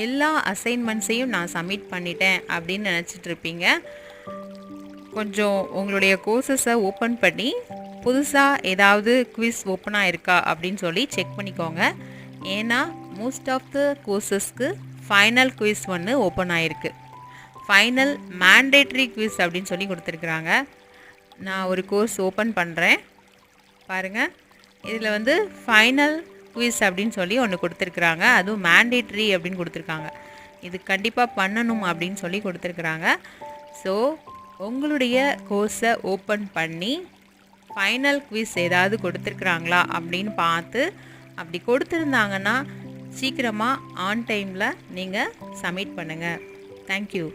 எல்லா அசைன்மெண்ட்ஸையும் நான் சப்மிட் பண்ணிட்டேன் அப்படின்னு நினச்சிட்டு இருப்பீங்க. கொஞ்சம் உங்களுடைய கோர்சஸை ஓப்பன் பண்ணி புதுசாக ஏதாவது குவிஸ் ஓப்பன் ஆயிருக்கா அப்படின்னு சொல்லி செக் பண்ணிக்கோங்க. ஏன்னா மோஸ்ட் ஆஃப் த கோர்சஸ்க்கு ஃபைனல் குவிஸ் ஒன்று ஓப்பன் ஆயிருக்கு. ஃபைனல் மேண்டேட்ரி குவிஸ் அப்படின்னு சொல்லி கொடுத்துருக்குறாங்க. நான் ஒரு கோர்ஸ் ஓப்பன் பண்ணுறேன் பாருங்கள். இதில் வந்து ஃபைனல் குவிஸ் அப்படின்னு சொல்லி ஒன்று கொடுத்துருக்குறாங்க. அதுவும் மேண்டேட்ரி அப்படின்னு கொடுத்துருக்காங்க. இது கண்டிப்பாக பண்ணணும் அப்படின்னு சொல்லி கொடுத்துருக்குறாங்க. ஸோ உங்களுடைய கோர்ஸை ஓப்பன் பண்ணி ஃபைனல் குவிஸ் ஏதாவது கொடுத்துருக்குறாங்களா அப்படின்னு பார்த்து, அப்படி கொடுத்துருந்தாங்கன்னா சீக்கிரமாக ஆன் டைமில் நீங்கள் சப்மிட் பண்ணுங்கள். தேங்க்யூ.